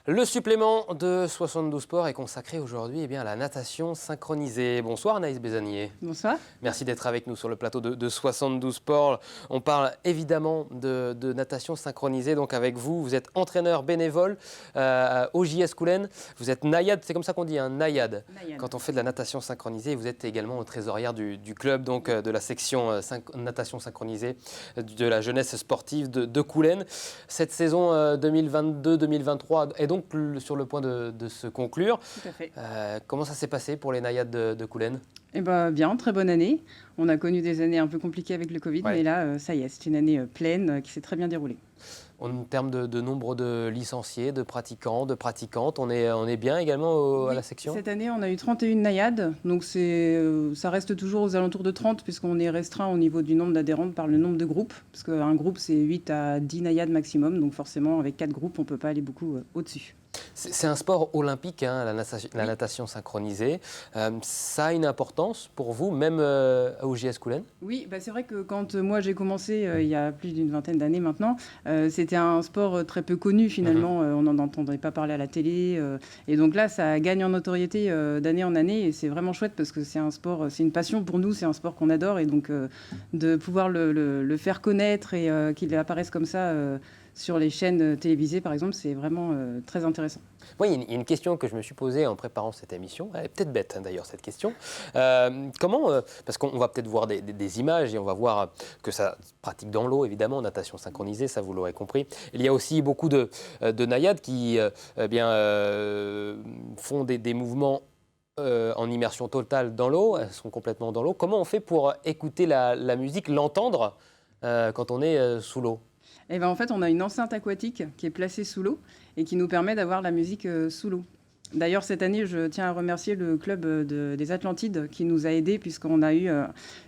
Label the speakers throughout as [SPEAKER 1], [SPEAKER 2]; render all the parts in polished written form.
[SPEAKER 1] Le supplément de 72 Sport est consacré aujourd'hui à la natation synchronisée. Bonsoir Anaïs Bézanier.
[SPEAKER 2] Bonsoir.
[SPEAKER 1] Merci d'être avec nous sur le plateau de 72 Sport. On parle évidemment de natation synchronisée. Donc avec vous, vous êtes entraîneur bénévole au JS Coulennes. Vous êtes naïade, c'est comme ça qu'on dit, naïade. Quand on fait de la natation synchronisée. Vous êtes également trésorière du club, donc de la section natation synchronisée de la jeunesse sportive de Coulennes. Cette saison 2022-2023 est donc sur le point de se conclure.
[SPEAKER 2] Tout à fait.
[SPEAKER 1] Comment ça s'est passé pour les naïades de Coulennes ?
[SPEAKER 2] Eh ben, bien, très bonne année. On a connu des années un peu compliquées avec le Covid, mais là, ça y est, c'est une année pleine qui s'est très bien déroulée.
[SPEAKER 1] En termes de nombre de licenciés, de pratiquants, de pratiquantes, on est bien également à la section ?
[SPEAKER 2] Cette année, on a eu 31 naïades, donc ça reste toujours aux alentours de 30, puisqu'on est restreint au niveau du nombre d'adhérentes par le nombre de groupes, parce qu'un groupe, c'est 8 à 10 naïades maximum, donc forcément, avec 4 groupes, on ne peut pas aller beaucoup au-dessus.
[SPEAKER 1] C'est un sport olympique, la natation synchronisée. Ça a une importance pour vous, même au JS Coulennes ?
[SPEAKER 2] Oui, c'est vrai que quand moi j'ai commencé, il y a plus d'une vingtaine d'années maintenant, c'était un sport très peu connu finalement. On n'en entendrait pas parler à la télé. Et donc là, ça gagne en notoriété d'année en année. Et c'est vraiment chouette parce que c'est un sport, c'est une passion pour nous, c'est un sport qu'on adore. Et donc de pouvoir le faire connaître et qu'il apparaisse comme ça sur les chaînes télévisées, par exemple, c'est vraiment très intéressant.
[SPEAKER 1] Oui, il y a une question que je me suis posée en préparant cette émission. Elle est peut-être bête, d'ailleurs, cette question. Parce qu'on va peut-être voir des images et on va voir que ça se pratique dans l'eau, évidemment, natation synchronisée, ça vous l'aurez compris. Il y a aussi beaucoup de naïades qui font des mouvements en immersion totale dans l'eau. Elles sont complètement dans l'eau. Comment on fait pour écouter la musique, l'entendre quand on est sous l'eau ?
[SPEAKER 2] Eh ben, en fait, on a une enceinte aquatique qui est placée sous l'eau et qui nous permet d'avoir la musique sous l'eau. D'ailleurs, cette année, je tiens à remercier le club des Atlantides qui nous a aidés puisqu'on a eu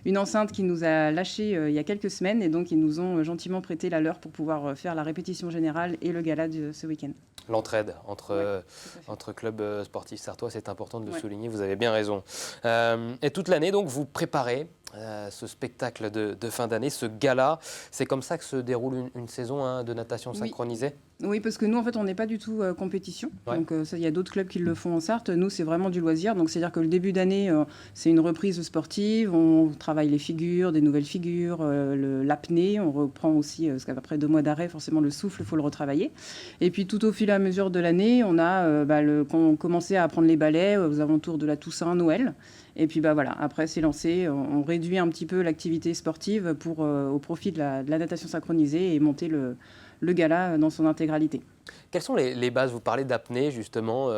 [SPEAKER 2] une enceinte qui nous a lâchés il y a quelques semaines et donc ils nous ont gentiment prêté la leur pour pouvoir faire la répétition générale et le gala de ce week-end.
[SPEAKER 1] L'entraide entre clubs sportifs sartois, c'est important de le souligner, vous avez bien raison. Et toute l'année, donc, vous préparez ce spectacle de fin d'année, ce gala. C'est comme ça que se déroule une saison de natation synchronisée ?
[SPEAKER 2] Oui, parce que nous, en fait, on n'est pas du tout compétition. Donc, il y a d'autres clubs qui le font en Sarthe. Nous, c'est vraiment du loisir. Donc, c'est-à-dire que le début d'année, c'est une reprise sportive. On travaille les figures, des nouvelles figures, l'apnée. On reprend aussi, parce qu'après 2 mois d'arrêt, forcément, le souffle, il faut le retravailler. Et puis, tout au fil et à mesure de l'année, on a commencé à apprendre les ballets aux alentours de la Toussaint, Noël. Et puis voilà, après c'est lancé, on réduit un petit peu l'activité sportive au profit de la natation synchronisée et monter le gala dans son intégralité.
[SPEAKER 1] Quelles sont les bases ? Vous parlez d'apnée justement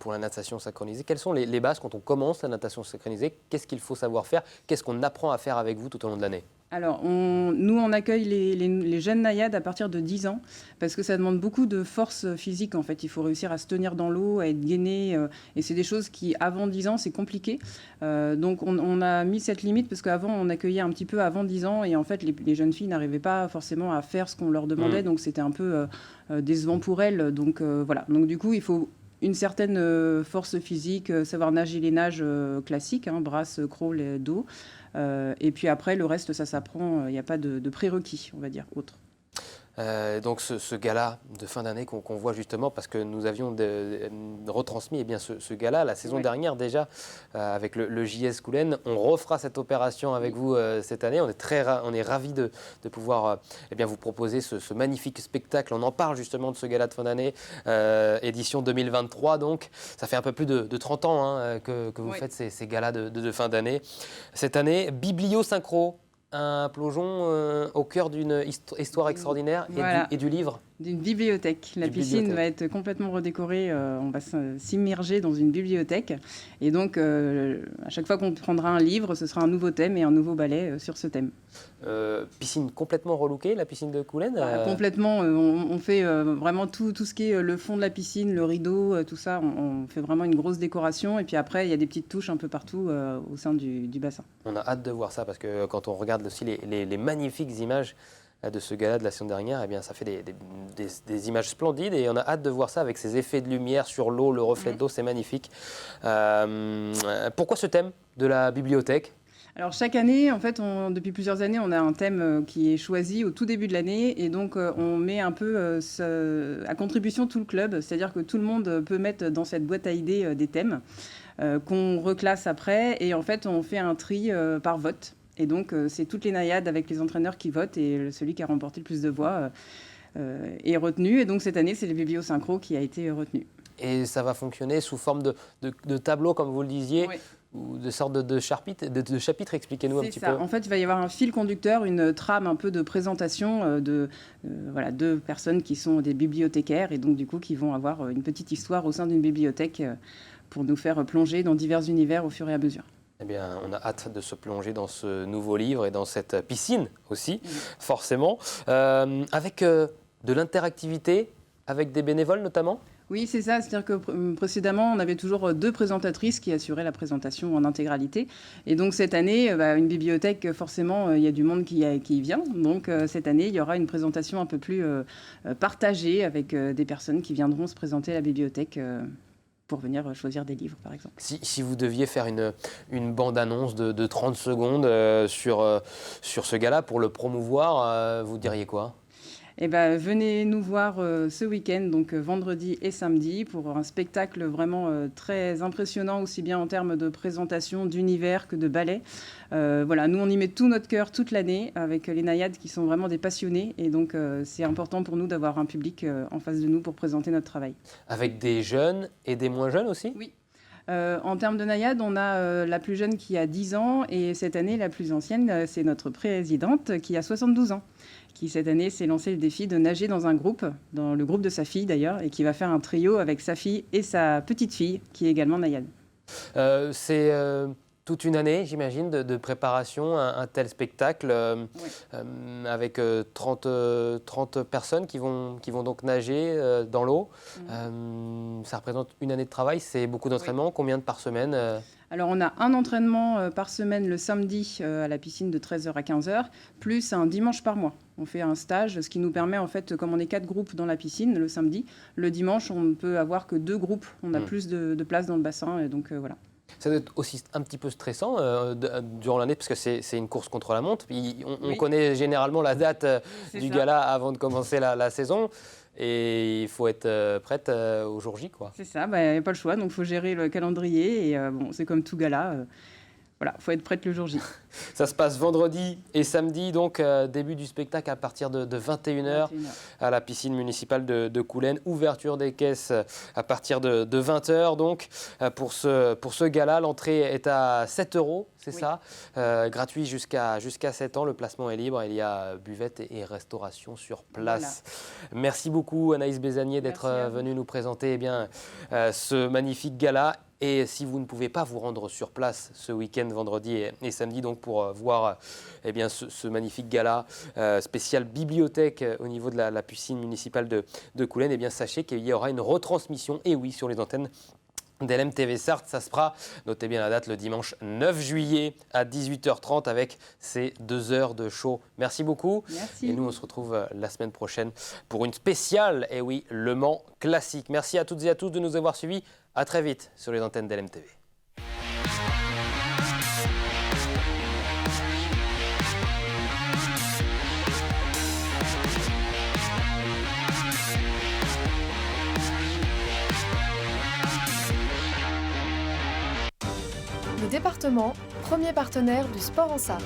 [SPEAKER 1] pour la natation synchronisée. Quelles sont les bases quand on commence la natation synchronisée ? Qu'est-ce qu'il faut savoir faire ? Qu'est-ce qu'on apprend à faire avec vous tout au long de l'année ?
[SPEAKER 2] Alors, on accueille les jeunes naïades à partir de 10 ans parce que ça demande beaucoup de force physique. En fait, il faut réussir à se tenir dans l'eau, à être gainé. Et c'est des choses qui, avant 10 ans, c'est compliqué. Donc, on a mis cette limite parce qu'avant, on accueillait un petit peu avant 10 ans. Et en fait, les jeunes filles n'arrivaient pas forcément à faire ce qu'on leur demandait. Donc, c'était un peu décevant pour elles. Donc, voilà. Donc, du coup, il faut une certaine force physique, savoir nager les nages classiques, brasse, crawl, dos. Et puis après, le reste, ça s'apprend. Il n'y a pas de prérequis, on va dire, autre.
[SPEAKER 1] Donc ce gala de fin d'année qu'on voit justement, parce que nous avions retransmis ce gala la saison dernière déjà avec le JS Coulennes. On refera cette opération avec vous cette année. On est ravis de pouvoir vous proposer ce magnifique spectacle. On en parle justement de ce gala de fin d'année, édition 2023 donc. Ça fait un peu plus de 30 ans que vous faites ces galas de fin d'année. Cette année, Bibliosynchro. Un plongeon au cœur d'une histoire extraordinaire et du livre.
[SPEAKER 2] D'une bibliothèque. La piscine va être complètement redécorée. On va s'immerger dans une bibliothèque. Et donc, à chaque fois qu'on prendra un livre, ce sera un nouveau thème et un nouveau ballet sur ce thème.
[SPEAKER 1] Piscine complètement relookée, la piscine de Coulennes
[SPEAKER 2] Complètement. On fait vraiment tout ce qui est le fond de la piscine, le rideau, tout ça. On fait vraiment une grosse décoration. Et puis après, il y a des petites touches un peu partout au sein du bassin.
[SPEAKER 1] On a hâte de voir ça parce que quand on regarde aussi les magnifiques images de ce gala de la saison dernière, ça fait des images splendides et on a hâte de voir ça avec ces effets de lumière sur l'eau, le reflet d'eau, c'est magnifique. Pourquoi ce thème de la bibliothèque ?
[SPEAKER 2] Alors chaque année, en fait, depuis plusieurs années, on a un thème qui est choisi au tout début de l'année et donc on met un peu à contribution tout le club, c'est-à-dire que tout le monde peut mettre dans cette boîte à idées des thèmes qu'on reclasse après et en fait on fait un tri par vote. Et donc c'est toutes les naïades avec les entraîneurs qui votent et celui qui a remporté le plus de voix est retenu. Et donc cette année, c'est le bibliosynchro qui a été retenu.
[SPEAKER 1] Et ça va fonctionner sous forme de tableau, comme vous le disiez,
[SPEAKER 2] Oui.
[SPEAKER 1] ou de sorte de chapitre. Expliquez-nous un petit peu.
[SPEAKER 2] En fait, il va y avoir un fil conducteur, une trame un peu de présentation voilà, de personnes qui sont des bibliothécaires et donc du coup qui vont avoir une petite histoire au sein d'une bibliothèque pour nous faire plonger dans divers univers au fur et à mesure.
[SPEAKER 1] Eh bien, on a hâte de se plonger dans ce nouveau livre et dans cette piscine aussi, forcément, avec de l'interactivité, avec des bénévoles notamment.
[SPEAKER 2] Oui, c'est ça. C'est-à-dire que précédemment, on avait toujours 2 présentatrices qui assuraient la présentation en intégralité. Et donc cette année, une bibliothèque, forcément, il y a du monde qui y vient. Donc cette année, il y aura une présentation un peu plus partagée avec des personnes qui viendront se présenter à la bibliothèque pour venir choisir des livres, par exemple.
[SPEAKER 1] Si vous deviez faire une bande-annonce de 30 secondes sur ce gala pour le promouvoir, vous diriez quoi ?
[SPEAKER 2] Eh ben, venez nous voir ce week-end, donc vendredi et samedi, pour un spectacle vraiment très impressionnant, aussi bien en termes de présentation, d'univers que de ballet. Voilà, nous, on y met tout notre cœur toute l'année avec les naïades qui sont vraiment des passionnés. Et donc, c'est important pour nous d'avoir un public en face de nous pour présenter notre travail.
[SPEAKER 1] Avec des jeunes et des moins jeunes aussi ?
[SPEAKER 2] Oui. En termes de naïade, on a la plus jeune qui a 10 ans et cette année, la plus ancienne, c'est notre présidente qui a 72 ans, qui cette année s'est lancé le défi de nager dans un groupe, dans le groupe de sa fille d'ailleurs, et qui va faire un trio avec sa fille et sa petite fille, qui est également naïade.
[SPEAKER 1] C'est toute une année, j'imagine, de préparation à un tel spectacle,
[SPEAKER 2] Oui.
[SPEAKER 1] avec 30 personnes qui vont donc nager dans l'eau. Ça représente une année de travail, c'est beaucoup d'entraînement. Oui. Combien de par semaine
[SPEAKER 2] Alors, on a un entraînement par semaine le samedi à la piscine de 13h à 15h, plus un dimanche par mois. On fait un stage, ce qui nous permet, en fait, comme on est 4 groupes dans la piscine le samedi, le dimanche, on ne peut avoir que 2 groupes. On a plus de place dans le bassin, et donc voilà.
[SPEAKER 1] Ça doit être aussi un petit peu stressant durant l'année, parce que c'est une course contre la montre. On connaît généralement la date du gala avant de commencer la saison. Et il faut être prête au jour J, quoi.
[SPEAKER 2] C'est ça, il n'y a pas le choix, donc il faut gérer le calendrier. Et c'est comme tout gala, voilà, il faut être prête le jour J.
[SPEAKER 1] Ça se passe vendredi et samedi, donc début du spectacle à partir de 21h à la piscine municipale de Coulennes. Ouverture des caisses à partir de 20h. Donc pour ce gala, l'entrée est à 7 €, c'est ça, gratuit jusqu'à 7 ans. Le placement est libre, il y a buvette et restauration sur place. Voilà. Merci beaucoup Anaïs Bézanier d'être venue nous présenter ce magnifique gala. Et si vous ne pouvez pas vous rendre sur place ce week-end, vendredi et samedi, donc pour voir ce magnifique gala spécial bibliothèque au niveau de la piscine municipale de Coulennes, sachez qu'il y aura une retransmission, et oui, sur les antennes d'LMTV Sarthe. Ça se fera, notez bien la date, le dimanche 9 juillet à 18h30 avec ces 2 heures de show. Merci beaucoup.
[SPEAKER 2] Merci.
[SPEAKER 1] Et nous, on se retrouve la semaine prochaine pour une spéciale, et oui, Le Mans Classique. Merci à toutes et à tous de nous avoir suivis. À très vite sur les antennes d'LMTV.
[SPEAKER 3] Le département, premier partenaire du sport en Sarthe.